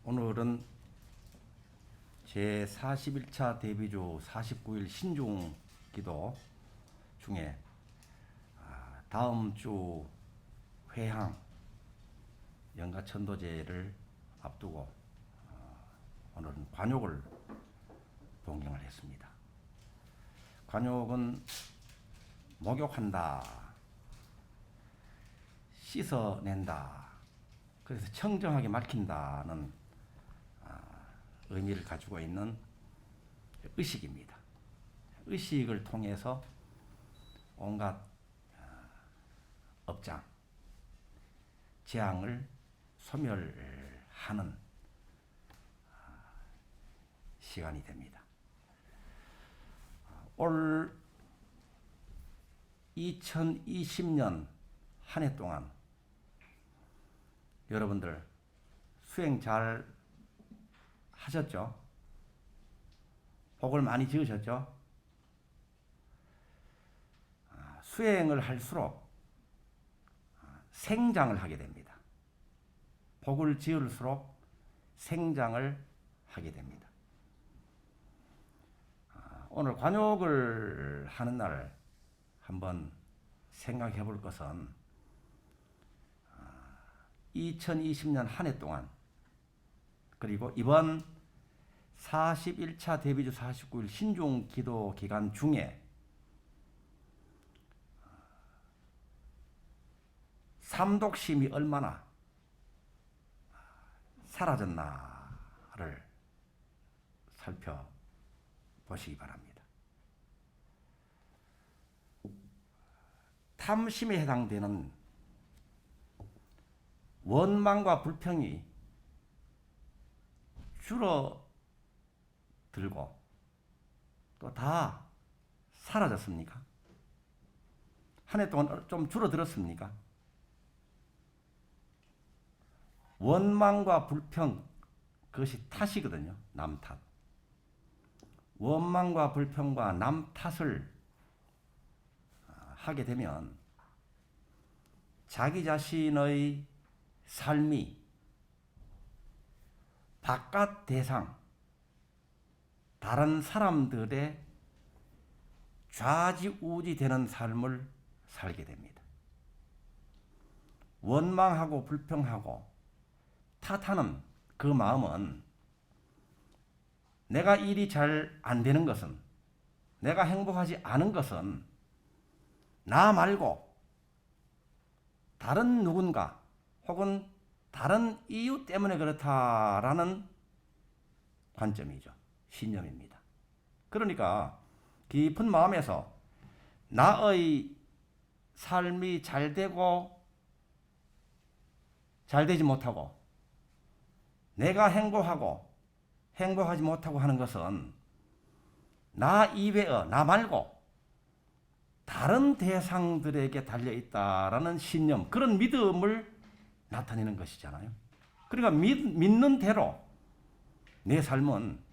오늘은 제41차 대비조 49일 신중 기도 중에 다음 주 회향 영가천도제를 앞두고 오늘은 관욕을 동경을 했습니다. 관욕은 목욕한다, 씻어낸다, 그래서 청정하게 막힌다는 의미를 가지고 있는 의식입니다. 의식을 통해서 온갖 업장, 재앙을 소멸하는 시간이 됩니다. 올 2020년 한 해 동안 여러분들 수행 잘 하셨죠? 복을 많이 지으셨죠? 수행을 할수록 생장을 하게 됩니다. 복을 지을수록 생장을 하게 됩니다. 오늘 관욕을 하는 날 한번 생각해 볼 것은 2020년 한 해 동안 그리고 이번 41차 대비주 49일 신중 기도 기간 중에 삼독심이 얼마나 사라졌나를 살펴보시기 바랍니다. 탐심에 해당되는 원망과 불평이 줄어들고 또 다 사라졌습니까? 한 해 동안 좀 줄어들었습니까? 원망과 불평, 그것이 탓이거든요. 남 탓. 원망과 불평과 남 탓을 하게 되면 자기 자신의 삶이 바깥 대상, 다른 사람들의 좌지우지 되는 삶을 살게 됩니다. 원망하고 불평하고 탓하는 그 마음은 내가 일이 잘 안 되는 것은, 내가 행복하지 않은 것은 나 말고 다른 누군가 혹은 다른 이유 때문에 그렇다라는 관점이죠. 신념입니다. 그러니까 깊은 마음에서 나의 삶이 잘 되고 잘 되지 못하고 내가 행복하고 행복하지 못하고 하는 것은 나 이외의, 나 말고 다른 대상들에게 달려있다라는 신념, 그런 믿음을 나타내는 것이잖아요. 그러니까 믿는 대로 내 삶은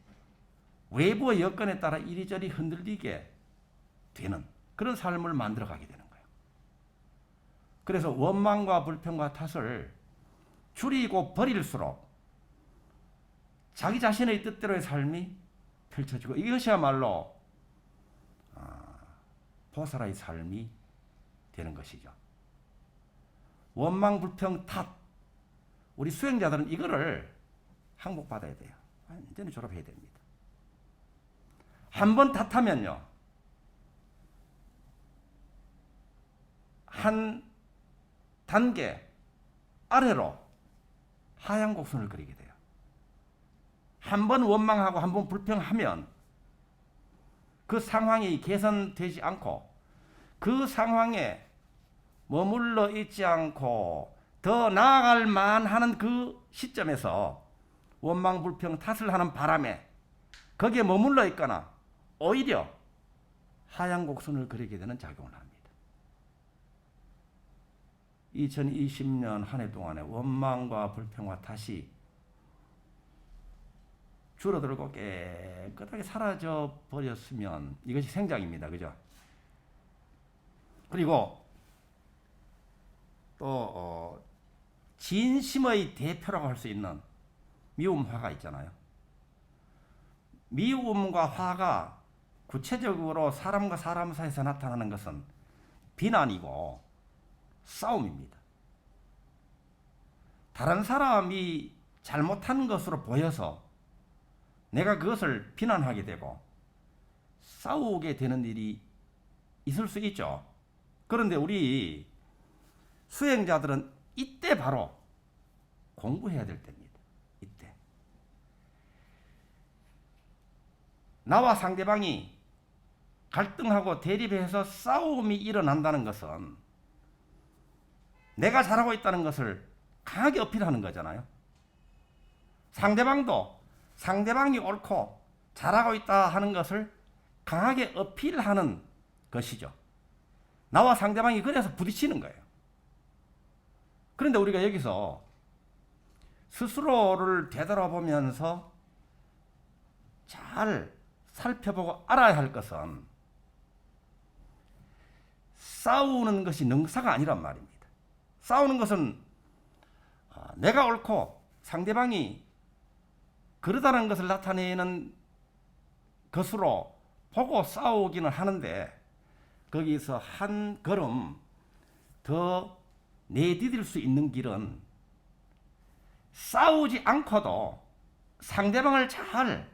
외부의 여건에 따라 이리저리 흔들리게 되는 그런 삶을 만들어가게 되는 거예요. 그래서 원망과 불평과 탓을 줄이고 버릴수록 자기 자신의 뜻대로의 삶이 펼쳐지고 이것이야말로 보살의 삶이 되는 것이죠. 원망, 불평, 탓. 우리 수행자들은 이거를 항복받아야 돼요. 완전히 졸업해야 됩니다. 한 번 탓하면요, 한 단계 아래로 하얀 곡선을 그리게 돼요. 한 번 원망하고 한 번 불평하면 그 상황이 개선되지 않고 그 상황에 머물러 있지 않고 더 나아갈 만하는 그 시점에서 원망, 불평, 탓을 하는 바람에 거기에 머물러 있거나 오히려 하얀 곡선을 그리게 되는 작용을 합니다. 2020년 한 해 동안에 원망과 불평과 탓이 줄어들고 깨끗하게 사라져 버렸으면 이것이 생장입니다. 그죠? 그리고 또 진심의 대표라고 할 수 있는 미움, 화가 있잖아요. 미움과 화가 구체적으로 사람과 사람 사이에서 나타나는 것은 비난이고 싸움입니다. 다른 사람이 잘못한 것으로 보여서 내가 그것을 비난하게 되고 싸우게 되는 일이 있을 수 있죠. 그런데 우리 수행자들은 이때 바로 공부해야 될 때입니다. 이때. 나와 상대방이 갈등하고 대립해서 싸움이 일어난다는 것은 내가 잘하고 있다는 것을 강하게 어필하는 거잖아요. 상대방도 상대방이 옳고 잘하고 있다 하는 것을 강하게 어필하는 것이죠. 나와 상대방이 그래서 부딪히는 거예요. 그런데 우리가 여기서 스스로를 되돌아보면서 잘 살펴보고 알아야 할 것은 싸우는 것이 능사가 아니란 말입니다. 싸우는 것은 내가 옳고 상대방이 그러다는 것을 나타내는 것으로 보고 싸우기는 하는데 거기서 한 걸음 더 내디딜 수 있는 길은 싸우지 않고도 상대방을 잘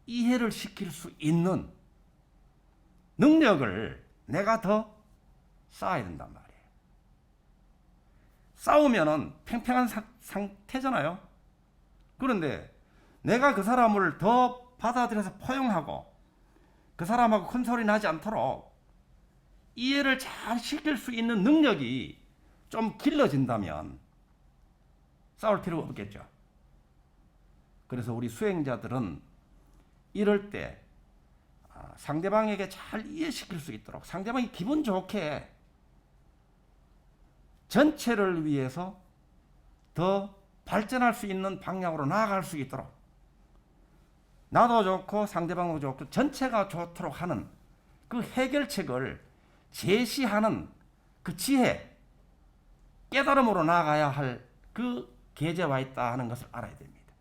이해를 시킬 수 있는 능력을 내가 더 쌓아야 된단 말이에요. 싸우면은 팽팽한 상태잖아요. 그런데 내가 그 사람을 더 받아들여서 포용하고 그 사람하고 큰 소리 나지 않도록 이해를 잘 시킬 수 있는 능력이 좀 길러진다면 싸울 필요가 없겠죠. 그래서 우리 수행자들은 이럴 때 상대방에게 잘 이해시킬 수 있도록 상대방이 기분 좋게 전체를 위해서 더 발전할 수 있는 방향으로 나아갈 수 있도록 나도 좋고 상대방도 좋고 전체가 좋도록 하는 그 해결책을 제시하는 그 지혜, 깨달음으로 나아가야 할 그 계제와 있다 하는 것을 알아야 됩니다.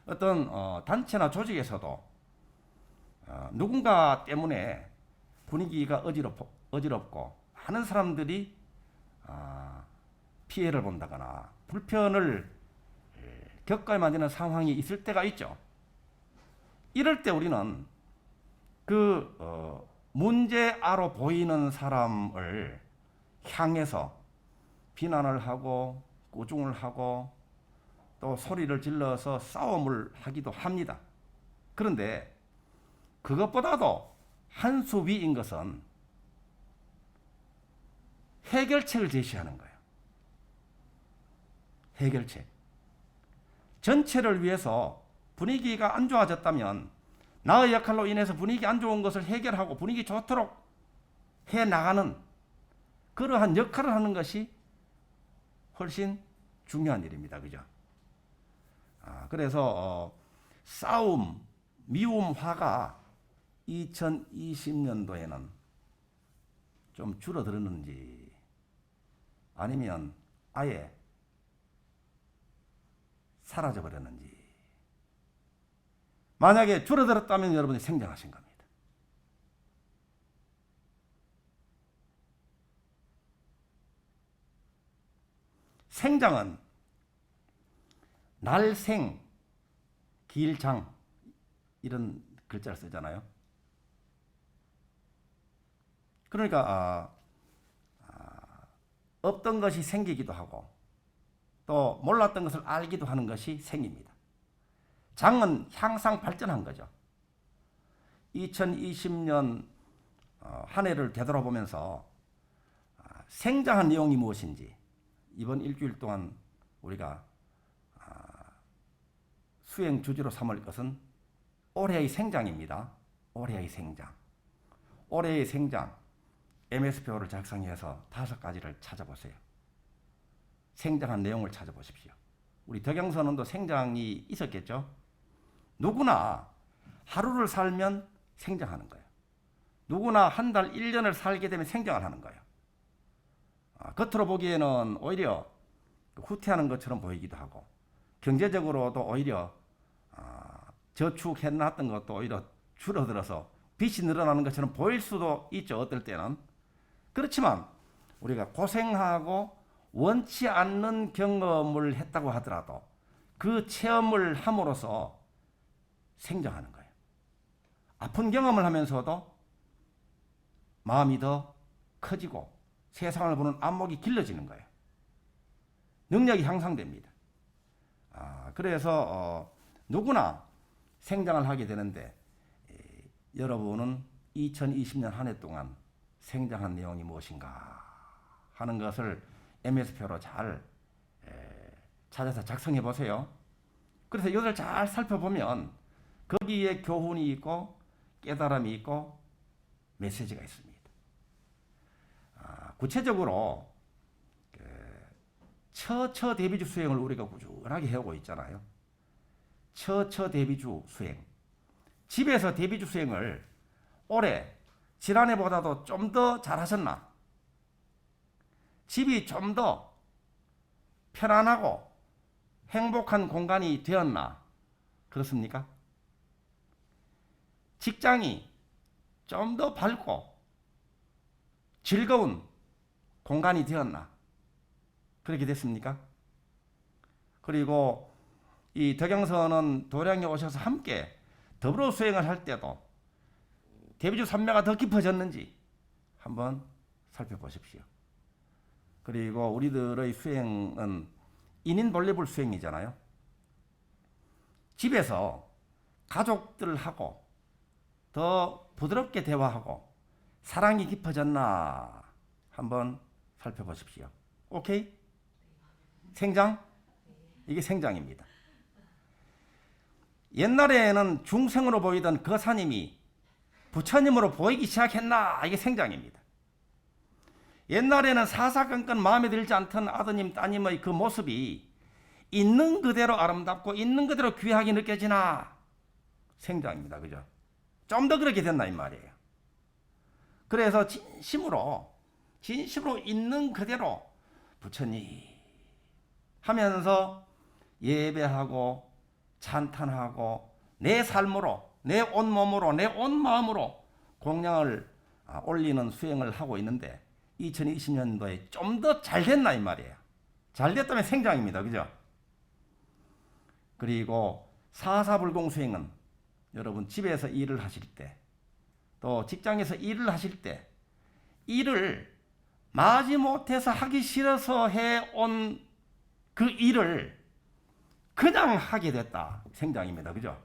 어떤 단체나 조직에서도 누군가 때문에 분위기가 어지럽고 많은 사람들이 피해를 본다거나 불편을 겪어야만 되는 상황이 있을 때가 있죠. 이럴 때 우리는 그 문제아로 보이는 사람을 향해서 비난을 하고 꾸중을 하고 또 소리를 질러서 싸움을 하기도 합니다. 그런데 그것보다도 한 수 위인 것은 해결책을 제시하는 거예요. 해결책. 전체를 위해서 분위기가 안 좋아졌다면 나의 역할로 인해서 분위기 안 좋은 것을 해결하고 분위기 좋도록 해 나가는 그러한 역할을 하는 것이 훨씬 중요한 일입니다. 그죠? 그래서 싸움, 미움, 화가 2020년도에는 좀 줄어들었는지 아니면 아예 사라져 버렸는지. 만약에 줄어들었다면 여러분이 생장하신 겁니다. 생장은 날생, 길장 이런 글자를 쓰잖아요. 그러니까 없던 것이 생기기도 하고 또 몰랐던 것을 알기도 하는 것이 생입니다. 장은 향상 발전한 거죠. 2020년 한 해를 되돌아보면서 생장한 내용이 무엇인지 이번 일주일 동안 우리가 수행 주제로 삼을 것은 올해의 생장입니다. 올해의 생장. 올해의 생장 MS표를 작성해서 5가지를 찾아보세요. 생장한 내용을 찾아보십시오. 우리 덕영선언도 생장이 있었겠죠? 누구나 하루를 살면 생장하는 거예요. 누구나 한 달, 1년을 살게 되면 생장을 하는 거예요. 겉으로 보기에는 오히려 후퇴하는 것처럼 보이기도 하고 경제적으로도 오히려 저축해놨던 것도 오히려 줄어들어서 빚이 늘어나는 것처럼 보일 수도 있죠. 어떨 때는. 그렇지만 우리가 고생하고 원치 않는 경험을 했다고 하더라도 그 체험을 함으로써 생장하는 거예요. 아픈 경험을 하면서도 마음이 더 커지고 세상을 보는 안목이 길러지는 거예요. 능력이 향상됩니다. 그래서 누구나 생장을 하게 되는데 여러분은 2020년 한 해 동안 생장한 내용이 무엇인가 하는 것을 MS표로 잘 찾아서 작성해 보세요. 그래서 이것을 잘 살펴보면 거기에 교훈이 있고 깨달음이 있고 메시지가 있습니다. 구체적으로 처처 대비주 수행을 우리가 꾸준하게 해오고 있잖아요. 처처 대비주 수행. 집에서 대비주 수행을 올해 지난해보다도 좀 더 잘하셨나? 집이 좀 더 편안하고 행복한 공간이 되었나? 그렇습니까? 직장이 좀 더 밝고 즐거운 공간이 되었나? 그렇게 됐습니까? 그리고 이 덕영선은 도량에 오셔서 함께 더불어 수행을 할 때도 대비주 산매가 더 깊어졌는지 한번 살펴보십시오. 그리고 우리들의 수행은 인인 본래불 수행이잖아요. 집에서 가족들하고 더 부드럽게 대화하고 사랑이 깊어졌나 한번 살펴보십시오. 오케이? 생장? 이게 생장입니다. 옛날에는 중생으로 보이던 거사님이 부처님으로 보이기 시작했나? 이게 생장입니다. 옛날에는 사사건건 마음에 들지 않던 아드님, 따님의 그 모습이 있는 그대로 아름답고 있는 그대로 귀하게 느껴지나? 생장입니다. 그죠? 좀 더 그렇게 됐나 이 말이에요. 그래서 진심으로 있는 그대로 부처님 하면서 예배하고 찬탄하고 내 삶으로 내 온몸으로 내 온마음으로 공양을 올리는 수행을 하고 있는데 2020년도에 좀 더 잘됐나 이 말이에요. 잘됐다면 생장입니다. 그죠? 그리고 사사불공 수행은 여러분 집에서 일을 하실 때 또 직장에서 일을 하실 때 일을 마지못해서 하기 싫어서 해온 그 일을 그냥 하게 됐다. 생장입니다. 그죠?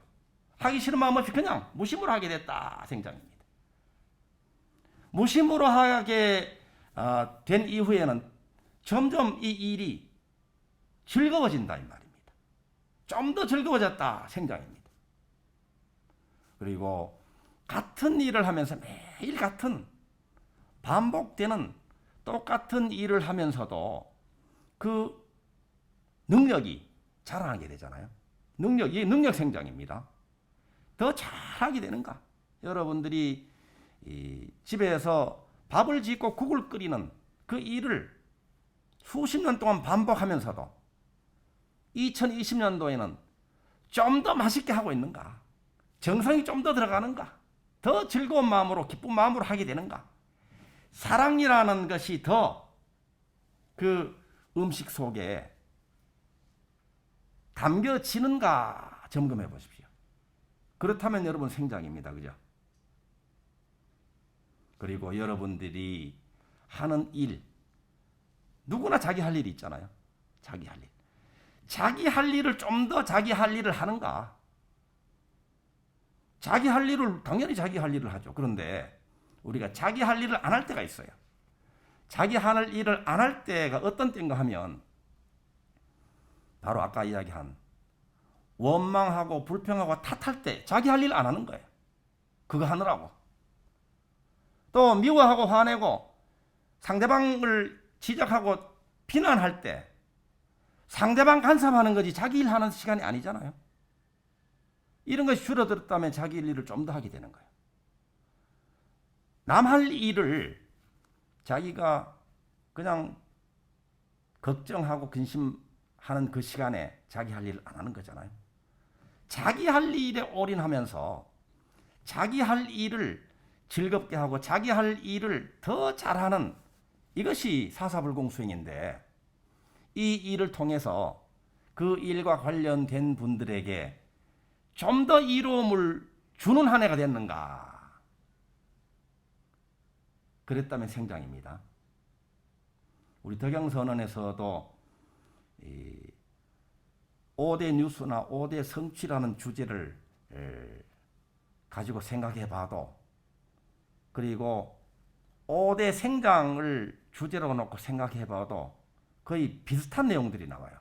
하기 싫은 마음 없이 그냥 무심으로 하게 됐다. 생장입니다. 무심으로 하게 된 이후에는 점점 이 일이 즐거워진다. 이 말입니다. 좀 더 즐거워졌다. 생장입니다. 그리고 같은 일을 하면서 매일 같은 반복되는 똑같은 일을 하면서도 그 능력이 자라나게 되잖아요. 이게 능력 생장입니다. 더 잘하게 되는가? 여러분들이 집에서 밥을 짓고 국을 끓이는 그 일을 수십 년 동안 반복하면서도 2020년도에는 좀 더 맛있게 하고 있는가? 정성이 좀 더 들어가는가? 더 즐거운 마음으로 기쁜 마음으로 하게 되는가? 사랑이라는 것이 더 그 음식 속에 담겨지는가 점검해 보십시오. 그렇다면 여러분 생장입니다. 그죠? 그리고 여러분들이 하는 일, 누구나 자기 할 일이 있잖아요. 자기 할 일. 자기 할 일을 좀 더 자기 할 일을 하는가? 자기 할 일을 당연히 자기 할 일을 하죠. 그런데 우리가 자기 할 일을 안 할 때가 있어요. 자기 할 일을 안 할 때가 어떤 때인가 하면 바로 아까 이야기한 원망하고 불평하고 탓할 때 자기 할 일 안 하는 거예요. 그거 하느라고. 또 미워하고 화내고 상대방을 지적하고 비난할 때 상대방 간섭하는 거지 자기 일 하는 시간이 아니잖아요. 이런 것이 줄어들었다면 자기 일을 좀 더 하게 되는 거예요. 남 할 일을 자기가 그냥 걱정하고 근심하는 그 시간에 자기 할 일을 안 하는 거잖아요. 자기 할 일에 올인하면서 자기 할 일을 즐겁게 하고 자기 할 일을 더 잘하는 이것이 사사불공 수행인데, 이 일을 통해서 그 일과 관련된 분들에게 좀 더 이로움을 주는 한 해가 됐는가? 그랬다면 생장입니다. 우리 덕양선언에서도 5대 뉴스나 5대 성취라는 주제를 가지고 생각해 봐도, 그리고 5대 생장을 주제로 놓고 생각해 봐도 거의 비슷한 내용들이 나와요.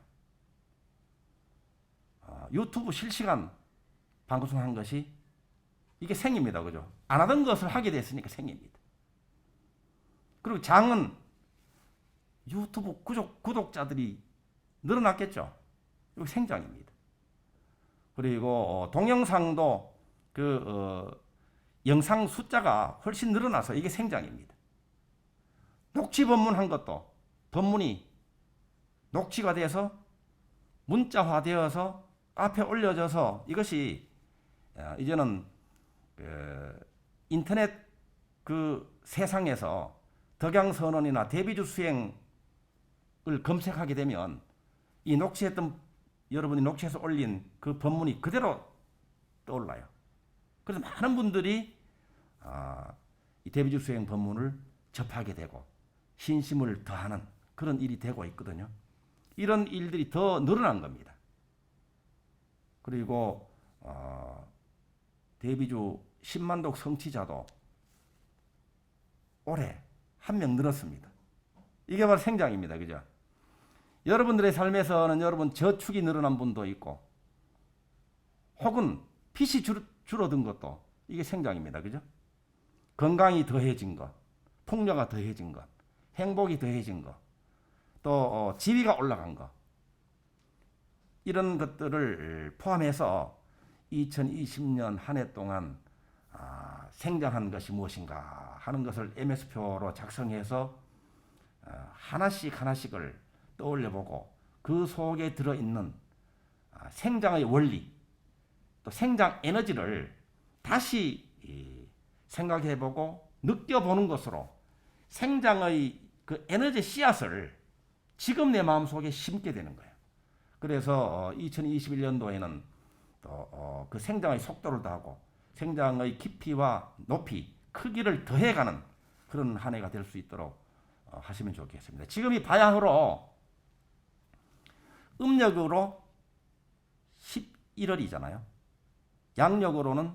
유튜브 실시간 방송한 것이 이게 생입니다. 그죠? 안 하던 것을 하게 됐으니까 생입니다. 그리고 장은 유튜브 구독자들이 늘어났겠죠. 이거 생장입니다. 그리고 동영상도 영상 숫자가 훨씬 늘어나서 이게 생장입니다. 녹취 법문한 것도 법문이 녹취가 돼서 문자화되어서 앞에 올려져서 이것이 이제는 인터넷 세상에서 덕양선언이나 대비주 수행을 검색하게 되면 이 여러분이 녹취해서 올린 그 법문이 그대로 떠올라요. 그래서 많은 분들이 이 대비주 수행 법문을 접하게 되고 신심을 더하는 그런 일이 되고 있거든요. 이런 일들이 더 늘어난 겁니다. 그리고 대비주 10만독 성취자도 올해 한 명 늘었습니다. 이게 바로 생장입니다. 그죠? 여러분들의 삶에서는 여러분 저축이 늘어난 분도 있고, 혹은 빚이 줄어든 것도 이게 생장입니다. 그죠? 건강이 더해진 것, 풍요가 더해진 것, 행복이 더해진 것, 또 지위가 올라간 것, 이런 것들을 포함해서 2020년 한 해 동안 생장한 것이 무엇인가 하는 것을 MS표로 작성해서 하나씩을 떠올려보고 그 속에 들어있는 생장의 원리, 또 생장 에너지를 다시 생각해보고 느껴보는 것으로 생장의 그 에너지 씨앗을 지금 내 마음속에 심게 되는 거예요. 그래서 2021년도에는 또 그 생장의 속도를 더하고 생장의 깊이와 높이, 크기를 더해가는 그런 한 해가 될 수 있도록 하시면 좋겠습니다. 지금 이 바야흐로 음력으로 11월이잖아요. 양력으로는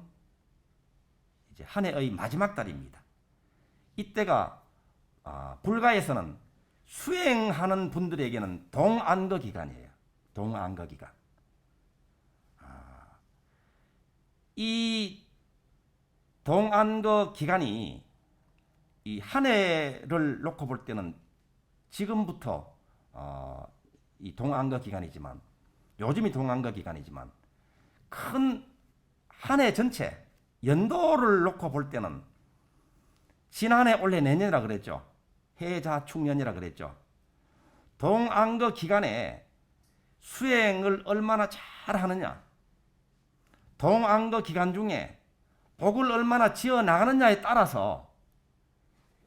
이제 한 해의 마지막 달입니다. 이때가 불가에서는 수행하는 분들에게는 동안거 기간이에요. 동안거 기간. 이 동안거 기간이 이 한 해를 놓고 볼 때는 지금부터 이 동안거 기간이지만, 요즘이 동안거 기간이지만, 큰 한 해 전체 연도를 놓고 볼 때는 지난해 올해 내년이라 그랬죠. 해자축년이라 그랬죠. 동안거 기간에 수행을 얼마나 잘 하느냐, 동안거 기간 중에 복을 얼마나 지어 나가느냐에 따라서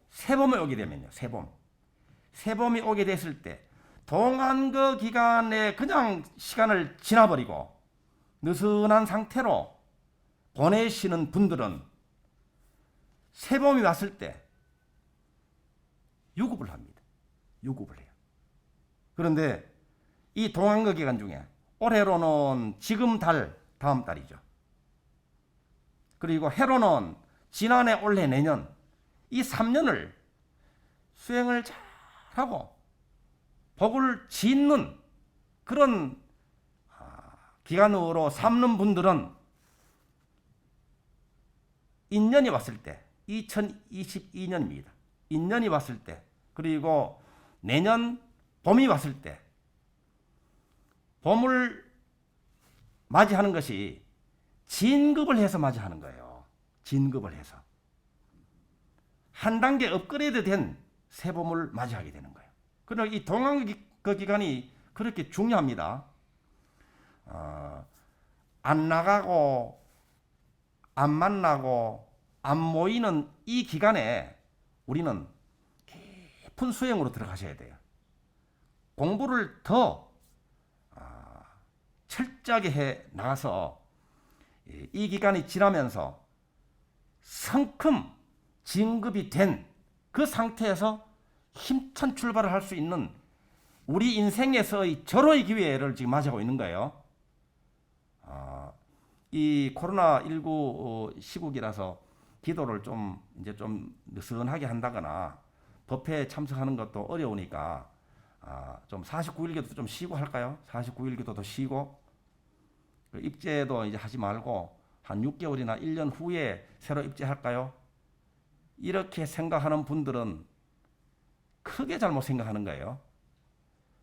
세봄이 오게 되면요. 세봄이 오게 됐을 때 동안거 기간에 그냥 시간을 지나버리고 느슨한 상태로 보내시는 분들은 세봄이 왔을 때 유급을 합니다. 유급을 해요. 그런데 이 동안거 기간 중에 올해로는 지금 달, 다음 달이죠. 그리고 해로는 지난해, 올해, 내년, 이 3년을 수행을 잘하고 복을 짓는 그런 기간으로 삼는 분들은 인년이 왔을 때, 2022년입니다. 인년이 왔을 때, 그리고 내년 봄이 왔을 때, 봄을 맞이하는 것이 진급을 해서 맞이하는 거예요. 진급을 해서. 한 단계 업그레이드 된 새봄을 맞이하게 되는 거예요. 그러나 이 동안거 그 기간이 그렇게 중요합니다. 안 나가고 안 만나고 안 모이는 이 기간에 우리는 깊은 수행으로 들어가셔야 돼요. 공부를 더 철저하게 해 나가서 이 기간이 지나면서 성큼 진급이 된 그 상태에서 힘찬 출발을 할 수 있는 우리 인생에서의 절호의 기회를 지금 맞이하고 있는 거예요. 이 코로나19 시국이라서 기도를 좀 이제 좀 느슨하게 한다거나 법회에 참석하는 것도 어려우니까 좀 49일 기도도 좀 쉬고 할까요? 49일 기도도 쉬고 입제도 이제 하지 말고 한 6개월이나 1년 후에 새로 입제할까요? 이렇게 생각하는 분들은 크게 잘못 생각하는 거예요.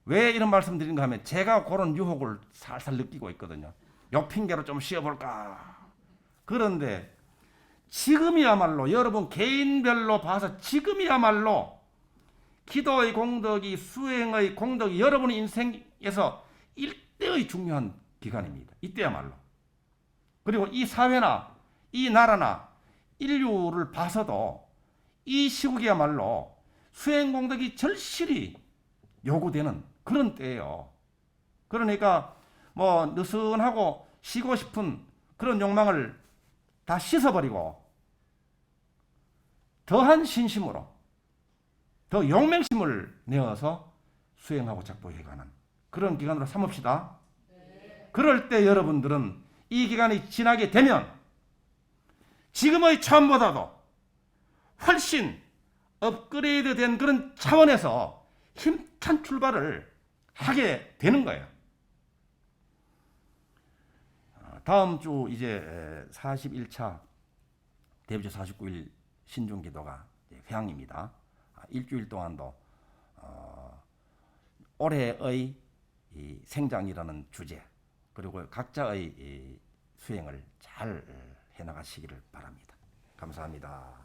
왜 이런 말씀 드리는가 하면 제가 그런 유혹을 살살 느끼고 있거든요. 요 핑계로 좀 쉬어볼까. 그런데 지금이야말로 여러분 개인별로 봐서 지금이야말로 기도의 공덕이 수행의 공덕이 여러분의 인생에서 일대의 중요한 기간입니다. 이때야말로. 그리고 이 사회나 이 나라나 인류를 봐서도 이 시국이야말로 수행 공덕이 절실히 요구되는 그런 때예요. 그러니까 뭐 느슨하고 쉬고 싶은 그런 욕망을 다 씻어버리고 더한 신심으로 더 용맹심을 내어서 수행하고 작보해가는 그런 기간으로 삼읍시다. 그럴 때 여러분들은 이 기간이 지나게 되면 지금의 처음보다도 훨씬 업그레이드 된 그런 차원에서 힘찬 출발을 하게 되는 거예요. 다음 주 이제 41차 대비조 49일 신중기도가 회항입니다. 일주일 동안도 올해의 이 생장이라는 주제 그리고 각자의 이 수행을 잘 해나가시기를 바랍니다. 감사합니다.